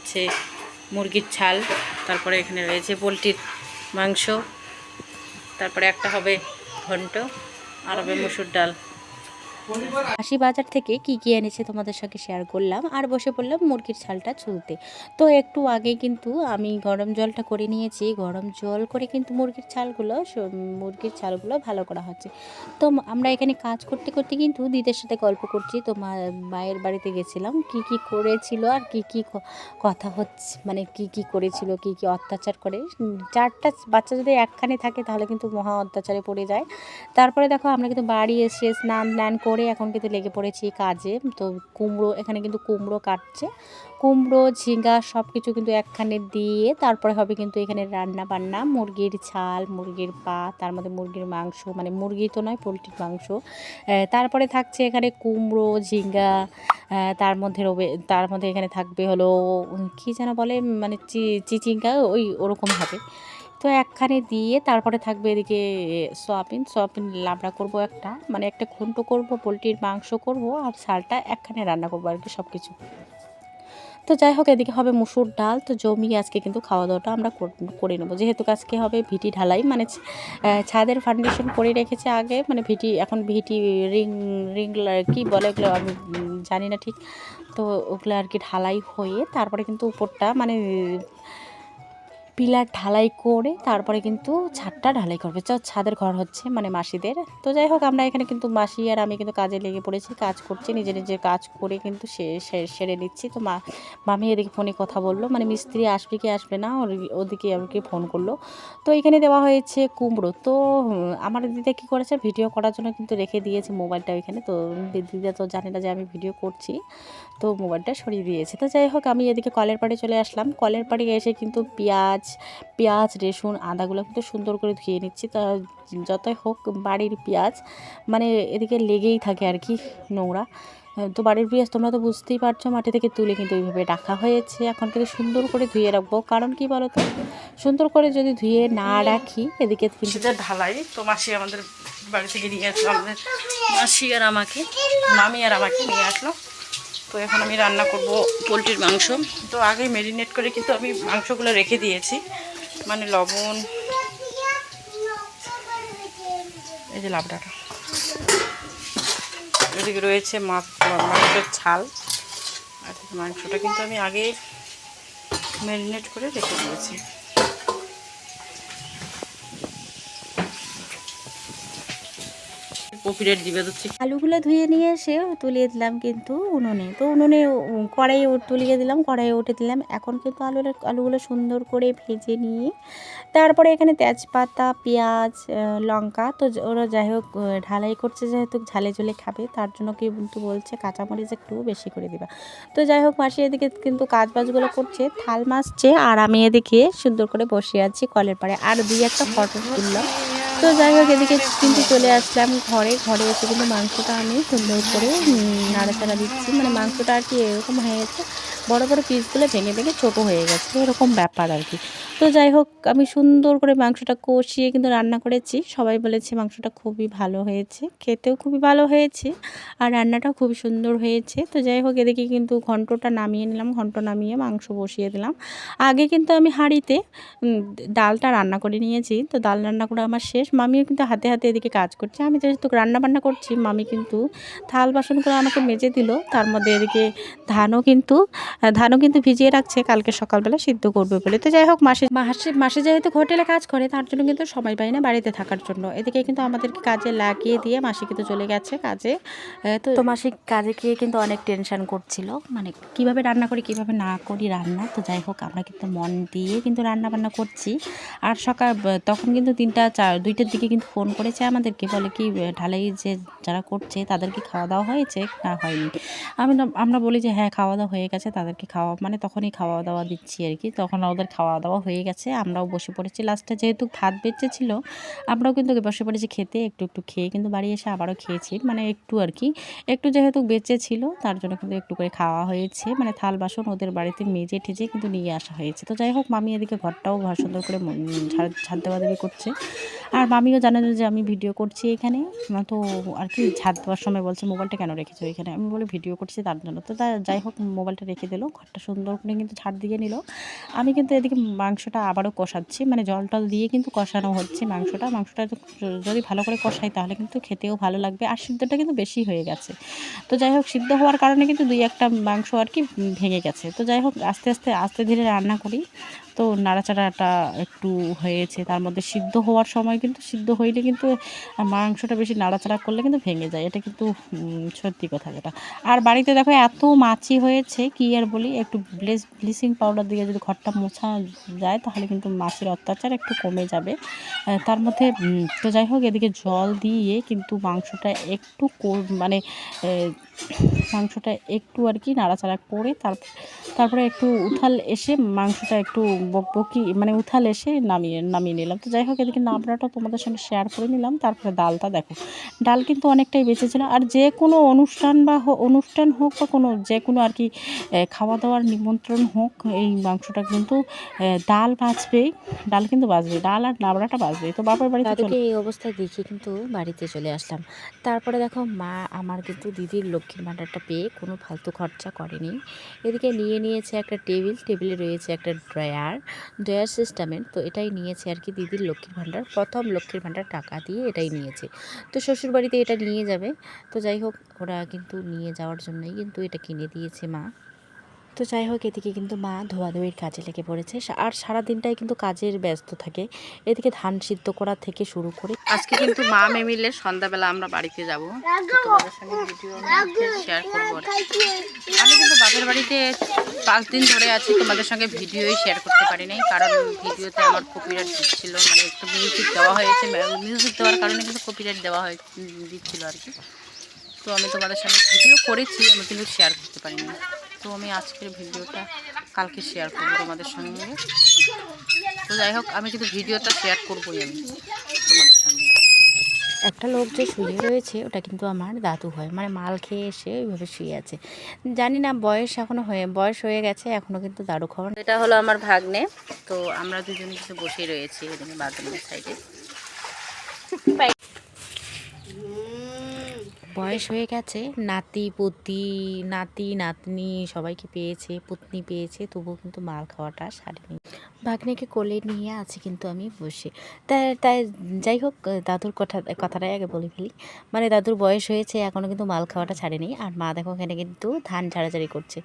হচ্ছে মুরগির ছাল, তারপরে এখানে রয়েছে পোলট্রির মাংস, তারপরে একটা হবে ঘন্ট, আর হবে মসুর ডাল। হাসি বাজার থেকে কি কি এনেছে তোমাদের সঙ্গে শেয়ার করলাম, আর বসে পড়লাম মুরগির ছালটা ছুলতে। তো একটু আগে কিন্তু আমি গরম জলটা করে নিয়েছি, গরম জল করে কিন্তু মুরগির ছালগুলো ভালো করা হচ্ছে। তো আমরা এখানে কাজ করতে করতে কিন্তু দিদির সাথে গল্প করছি। তো মায়ের বাড়িতে গেছিলাম, কি কি করেছিল আর কি কি কথা হচ্ছে, মানে কি কি করেছিল, কি কি অত্যাচার করে। 4টা বাচ্চা যদি একখানে থাকে তাহলে কিন্তু মহা অত্যাচারে পড়ে যায়। তারপরে দেখো আমরা কিন্তু বাড়ি এসে স্নান টান করে এখন কিন্তু লেগে পড়েছি কাজে। তো এখানে কিন্তু কুমড়ো কাটছে, কুমড়ো ঝিঙ্গা সব কিছু কিন্তু একখানে দিয়ে তারপরে হবে কিন্তু এখানে রান্না বান্না। মুরগির ছাল, মুরগির পা, তার মধ্যে মুরগির মাংস, মানে মুরগি তো নয়, পোলট্রির মাংস। তারপরে থাকছে এখানে কুমড়ো ঝিঙ্গা, তার মধ্যে এখানে থাকবে হলো কী যেন বলে, মানে চিচিঙ্গা, ওরকম হবে। তো একখানে দিয়ে তারপরে থাকবে এদিকে সোয়াবিন লাবড়া করব, মানে একটা ঘন্ট করব, পোলট্রির মাংস করব, আর ছালটা একখানে রান্না করবো আর কি সব কিছু। তো যাই হোক, এদিকে হবে মুসুর ডাল। তো জমিয়ে আজকে কিন্তু খাওয়া দাওয়াটা আমরা করে নেবো, যেহেতু আজকে হবে ভিটি ঢালাই, মানে ছাদের ফাউন্ডেশন করে রেখেছে আগে, মানে এখন ভিটি রিং রিং কী বলে ওগুলো আমি জানি না ঠিক। তো ওগুলো আর কি ঢালাই হয়ে তারপরে কিন্তু উপরটা মানে পিলার ঢালাই করে তারপরে কিন্তু ছাদটা ঢালাই করবে। ছাদের ঘর হচ্ছে মানে মাসিদের। তো যাই হোক, আমরা এখানে কিন্তু মাসি আর আমি কিন্তু কাজে লেগে পড়েছি, কাজ করছি, নিজের কাজ করে কিন্তু সেরে নিচ্ছি। তো মামি এদিকে ফোনে কথা বললো, মানে মিস্ত্রি আসবে কি আসবে না, ওদিকে আমাকে ফোন করলো। তো এখানে দেওয়া হয়েছে কুমড়ো। তো আমার দিদা কী করেছে, ভিডিও করার জন্য কিন্তু রেখে দিয়েছে মোবাইলটা ওইখানে। তো দিদা তো জানে না যে আমি ভিডিও করছি, তো মোবাইলটা সরিয়ে দিয়েছে। তো যাই হোক, আমি এদিকে কলের পাড়ে চলে আসলাম। কলের পাড়ে এসে কিন্তু পেঁয়াজ রসুন আদাগুলো কিন্তু সুন্দর করে ধুয়ে নিচ্ছি। তা যতই হোক বাড়ির পেঁয়াজ, মানে এদিকে লেগেই থাকে আর কি নোংরা। তো বাড়ির পেঁয়াজ তোমরা তো বুঝতেই পারছো, মাটি থেকে তুলে কিন্তু এইভাবে রাখা হয়েছে। এখন কিন্তু সুন্দর করে ধুয়ে রাখবো, কারণ কি বলো তো, সুন্দর করে যদি ধুয়ে না রাখি এদিকে কিন্তু ঢালাই। তো মাসি আমাদের বাড়ি থেকে নিয়ে আসলো, আমাদের মামি আর আমাকে নিয়ে আসলো। তো এখন আমি রান্না করব পোলট্রির মাংস। তো আগে ম্যারিনেট করে কিন্তু আমি মাংসগুলো রেখে দিয়েছি, মানে লবণ, এই যে লাবড়াটা, এদিকে রয়েছে মাংসের ছাল, আর মাংসটা কিন্তু আমি আগে ম্যারিনেট করে রেখে দিয়েছি। আলুগুলো ধুয়ে নিয়ে এসে তুলিয়ে দিলাম কিন্তু উনুনে। তো উনুনে কড়াইয়ে তুলিয়ে দিলাম, কড়াইয়ে উঠে দিলাম। এখন কিন্তু আলুগুলো সুন্দর করে ভেজে নিয়ে তারপরে এখানে তেজপাতা, পেঁয়াজ, লঙ্কা, তো ওরা যাই হোক ঢালাই করছে, যেহেতু ঝালে ঝোলে খাবে তার জন্য কিন্তু বলছে কাঁচামরিচ একটু বেশি করে দিবা। তো যাই হোক, মাসি এদিকে কিন্তু কাজবাজগুলো করছে, থাল মাজছে, আর আমি এদিকে সুন্দর করে বসে আছি কলের পাড়ে, আর একটা ফটো তুললাম। তো যাই হোক, এদিকে কিন্তু চলে আসলাম ঘরে এসে কিন্তু মাংসটা আমি সুন্দর করে নাড়াচাড়া দিচ্ছি, মানে মাংসটা আর কি এরকম হয়ে গেছে, বড় বড় পিসগুলো ভেঙে ভেঙে ছোটো হয়ে গেছে, এরকম ব্যাপার আর কি। তো যাই হোক, আমি সুন্দর করে মাংসটা কষিয়ে কিন্তু রান্না করেছি। সবাই বলেছে মাংসটা খুবই ভালো হয়েছে, খেতেও খুবই ভালো হয়েছে, আর রান্নাটাও খুবই সুন্দর হয়েছে। তো যাই হোক, এদিকে কিন্তু ঘন্টটা নামিয়ে নিলাম, ঘন্ট নামিয়ে মাংস বসিয়ে দিলাম। আগে কিন্তু আমি হাঁড়িতে ডালটা রান্না করে নিয়েছি। তো ডাল রান্না করে আমার শেষ, মামিও কিন্তু হাতে হাতে এদিকে কাজ করছে। আমি যেহেতু রান্না বান্না করছি, মামি কিন্তু থাল বাসনগুলো আমাকে মেজে দিল। তার মধ্যে এদিকে ধানও কিন্তু ভিজিয়ে রাখছে, কালকে সকালবেলা সিদ্ধ করবে বলে। তো যাই হোক, মাসে যেহেতু হোটেলে কাজ করে তার জন্য কিন্তু সময় পাই না বাড়িতে থাকার জন্য। এদিকে কিন্তু আমাদেরকে কাজে লাগিয়ে দিয়ে মাসি কিন্তু চলে গেছে কাজে। তো মাসি কাজে গিয়ে কিন্তু অনেক টেনশন করছিল, মানে কিভাবে রান্না করি কিভাবে না করি রান্না। তো যাই হোক, আমরা কিন্তু মন দিয়ে কিন্তু রান্না বান্না করছি। আর তখন কিন্তু 2টার দিকে কিন্তু ফোন করেছে আমাদেরকে, বলে কি ঢালাই যে যারা করছে তাদেরকে খাওয়া দাওয়া হয়েছে না হয়নি। আমরা বলি যে হ্যাঁ, খাওয়া দাওয়া হয়ে গেছে, তাদেরকে তখনই খাওয়া দাওয়া দিচ্ছি আর কি। তখন ওদের খাওয়া দাওয়া হয়ে হয়ে গেছে, আমরাও বসে পড়েছি। লাস্টে যেহেতু ভাত বেঁচে ছিল, আমরাও কিন্তু বসে পড়েছি খেতে। একটু একটু খেয়ে কিন্তু বাড়ি এসে আবারও খেয়েছি, মানে একটু আর কি, একটু যেহেতু বেঁচে ছিল তার জন্য কিন্তু একটু করে খাওয়া হয়েছে। মানে থাল বাসন ওদের বাড়িতে মেজে ঠেজে কিন্তু নিয়ে আসা হয়েছে। তো যাই হোক, মামি এদিকে ঘরটাও সুন্দর করে ঝাড় দেওয়া করছে। আর মামিও জানে যে আমি ভিডিও করছি এখানে। তো আর কি ঝাড় দেওয়ার সময় বলছে, মোবাইলটা কেন রেখেছো এখানে? আমি বলে ভিডিও করছি তার জন্য। তো যাই হোক, মোবাইলটা রেখে দিল, ঘরটা সুন্দর করে কিন্তু ঝাড় দিয়ে নিল। আমি কিন্তু এদিকে মাংসটা আবারও কষাচ্ছি, মানে জল টল দিয়ে কিন্তু কষানো হচ্ছে মাংসটা। মাংসটা যদি ভালো করে কষাই তাহলে কিন্তু খেতেও ভালো লাগবে। আর সিদ্ধটা কিন্তু বেশি হয়ে গেছে। তো যাই হোক, সিদ্ধ হওয়ার কারণে কিন্তু 2-1টা মাংস আর কি ভেঙে গেছে। তো যাই হোক, আস্তে ধীরে রান্না করি। তো নাড়াচাড়াটা একটু হয়েছে, তার মধ্যে সিদ্ধ হওয়ার সময় কিন্তু সিদ্ধ হইলে কিন্তু মাংসটা বেশি নাড়াচাড়া করলে কিন্তু ভেঙে যায়। এটা কিন্তু সত্যি কথা যেটা। আর বাড়িতে দেখো এত মাছি হয়েছে, কি আর বলি। একটু ব্লিচিং পাউডার দিয়ে যদি ঘরটা মোছা যায় তাহলে কিন্তু মাছির অত্যাচার একটু কমে যাবে। তার মধ্যে তো যাই হোক, এদিকে জল দিয়ে কিন্তু মাংসটা একটু মানে মাংসটা একটু আর কি নাড়াচাড়া করে তারপরে একটু উথাল এসে মাংসটা একটু বকবকি মানে উথাল এসে নামিয়ে নিলাম। তো যাই হোক, এদিকে নাবড়াটা তোমাদের সঙ্গে শেয়ার করে নিলাম। তারপরে ডালটা দেখো, ডাল কিন্তু অনেকটাই বেঁচেছিল। আর যে কোনো অনুষ্ঠান হোক বা কোনো যে কোনো আর কি খাওয়া দাওয়ার নিমন্ত্রণ হোক, এই মাংসটা কিন্তু ডাল বাঁচবেই, ডাল কিন্তু বাঁচবে, ডাল আর নাবড়াটা বাঁচবে। তো বাবার বাড়িতে দাদুকে এই অবস্থায় দেখে কিন্তু বাড়িতে চলে আসলাম। তারপরে দেখো, মা আমার কিন্তু দিদির লক্ষ্মীর ভাণ্ডারটা পেয়ে কোনো ফালতু খরচা করেনি। এদিকে নিয়েছে একটা টেবিলে রয়েছে একটা ড্রয়ার সিস্টেমের। তো এটাই নিয়েছে আর কি দিদির লক্ষ্মীর ভাণ্ডার, প্রথম লক্ষ্মীর ভাণ্ডার টাকা দিয়ে এটাই নিয়েছে। তো শ্বশুর বাড়িতে এটা নিয়ে যাবে। তো যাই হোক, ওরা কিন্তু নিয়ে যাওয়ার জন্যই কিন্তু এটা কিনে দিয়েছে মা। তো যাই হোক, এদিকে কিন্তু মা ধোয়াধুয়ির কাজে লেগে পড়েছে। আর সারা দিনটাই কিন্তু কাজের ব্যস্ত থাকে। এদিকে ধান সিদ্ধ করা থেকে শুরু করে আজকে কিন্তু মা মেয়ে মিলে সন্ধ্যাবেলা আমরা বাড়িতে যাব। তোমাদের সঙ্গে ভিডিও শেয়ার করবো। আমি কিন্তু বাপের বাড়িতে 5 দিন ধরে আছি, তোমাদের সঙ্গে ভিডিওই শেয়ার করতে পারি নাই, কারণ ভিডিওতে আমার কপিরাইট দিচ্ছিল। মানে একটু মিউজিক দেওয়া হয়েছে, মিউজিক দেওয়ার কারণে কিন্তু কপিরাইট দিচ্ছিল আর কি। তো আমি তোমাদের সঙ্গে ভিডিও করেছি, আমি কিন্তু শেয়ার করতে পারিনি। তো আমি আজকের ভিডিওটা কালকে শেয়ার করবো তোমাদের সঙ্গে। তো যাই হোক, আমি কিন্তু ভিডিওটা শেয়ার করবোই আমি তোমাদের সঙ্গে। একটা লোক যে শুয়ে রয়েছে ওটা কিন্তু আমার দাদু হয়, মানে মাল খেয়ে এসে ওইভাবে শুয়ে আছে। জানি না বয়স হয়ে গেছে, এখনও কিন্তু দাদু খাওয়ার। এটা হলো আমার ভাগ্নে। তো আমরা দুজনে কিন্তু বসে রয়েছি এখানে বাথরুমের সাইডে। বয়স হয়ে গেছে, নাতি নাতনি সবাইকে পেয়েছে, পুতনি পেয়েছে, তবুও কিন্তু মাল খাওয়াটা সারেনি। ভাগ্নেকে কোলে নিয়ে আছে কিন্তু আমি বসে। তাই যাই হোক, দাদুর কথাটাই আগে বলে ফেলি। মানে দাদুর বয়স হয়েছে, এখনও কিন্তু মাল খাওয়াটা ছাড়েনি। আর মা দেখো এখানে কিন্তু ধান ঝাড়াঝাড়ি করছে।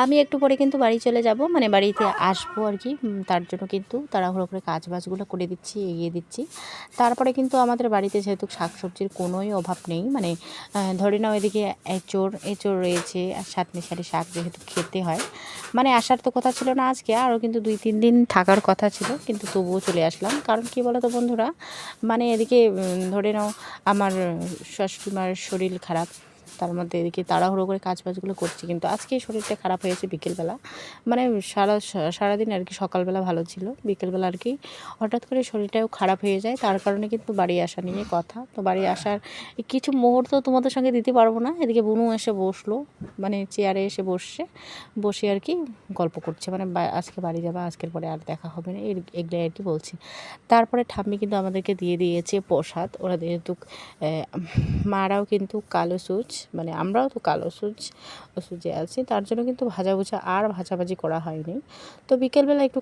আমি একটু পরে কিন্তু বাড়ি চলে যাব, মানে বাড়িতে আসবো আর কি। তার জন্য কিন্তু তাড়াহুড়ো করে কাজবাজগুলো করে দিচ্ছি, এগিয়ে দিচ্ছি। তারপরে কিন্তু আমাদের বাড়িতে যেহেতু শাকসবজির কোনোই অভাব নেই, মানে ধরে নাও এদিকে এঁচোড় রয়েছে, আর সাতমিশালি শাক যেহেতু খেতে হয়। মানে আসার তো কথা ছিল না আজকে, আরও কিন্তু 2-3 দিন থাকার কথা ছিল, কিন্তু তবুও চলে আসলাম। কারণ কি বলো তো বন্ধুরা, মানে এদিকে ধরে নাও আমার শাশুড়ি মার শরীর খারাপ, তার মধ্যে এদিকে তাড়াহুড়ো করে কাজবাজগুলো করছি। কিন্তু আজকে শরীরটা খারাপ হয়েছে বিকেলবেলা, মানে সারাদিন আর কি। সকালবেলা ভালো ছিল, বিকেলবেলা আর কি হঠাৎ করে শরীরটাও খারাপ হয়ে যায়। তার কারণে কিন্তু বাড়ি আসা নিয়ে কথা। তো বাড়ি আসার কিছু মুহূর্ত তোমাদের সঙ্গে দিতে পারবো না। এদিকে বুনু এসে বসলো, মানে চেয়ারে এসে বসে আর কি গল্প করছে, মানে আজকে বাড়ি যাবা, আজকের পরে আর দেখা হবে না, এগুলাই আর কি বলছি। তারপরে ঠাম্মি কিন্তু আমাদেরকে দিয়ে দিয়েছে প্রসাদ। ওরা যেহেতু মারাও কিন্তু কালো সুচ, মানে আমরাও তো কালো সুচে আছি, তার জন্য কিন্তু ভাজাভাজি করা হয়নি। তো বিকেলবেলা একটু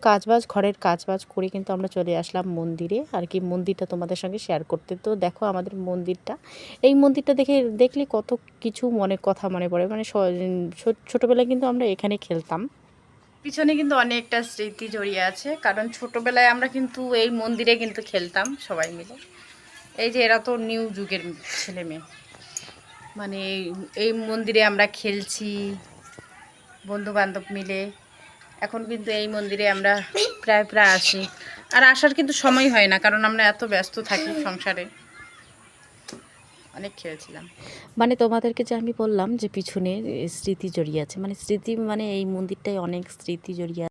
ঘরের কাজবাজ করে কিন্তু আমরা চলে আসলাম মন্দিরে আর কি। মন্দিরটা তোমাদের সঙ্গে শেয়ার করতে। তো দেখো আমাদের মন্দিরটা, এই মন্দিরটা দেখলে কত কিছু কথা মনে পড়ে। মানে ছোটোবেলায় কিন্তু আমরা এখানে খেলতাম। পিছনে কিন্তু অনেকটা স্মৃতি জড়িয়ে আছে, কারণ ছোটবেলায় আমরা কিন্তু এই মন্দিরে কিন্তু খেলতাম সবাই মিলে। এই যে এরা তো নিউ যুগের ছেলে মেয়ে, মানে এই মন্দিরে আমরা খেলছি বন্ধু বান্ধব মিলে। এখন কিন্তু এই মন্দিরে আমরা প্রায় আসি, আর আসার কিন্তু সময় হয় না, কারণ আমরা এত ব্যস্ত থাকি সংসারে। অনেক খেলছিলাম। মানে তোমাদেরকে যে আমি বললাম যে পিছনে স্মৃতি জড়িয়ে আছে, মানে এই মন্দিরটায় অনেক স্মৃতি জড়িয়ে আছে।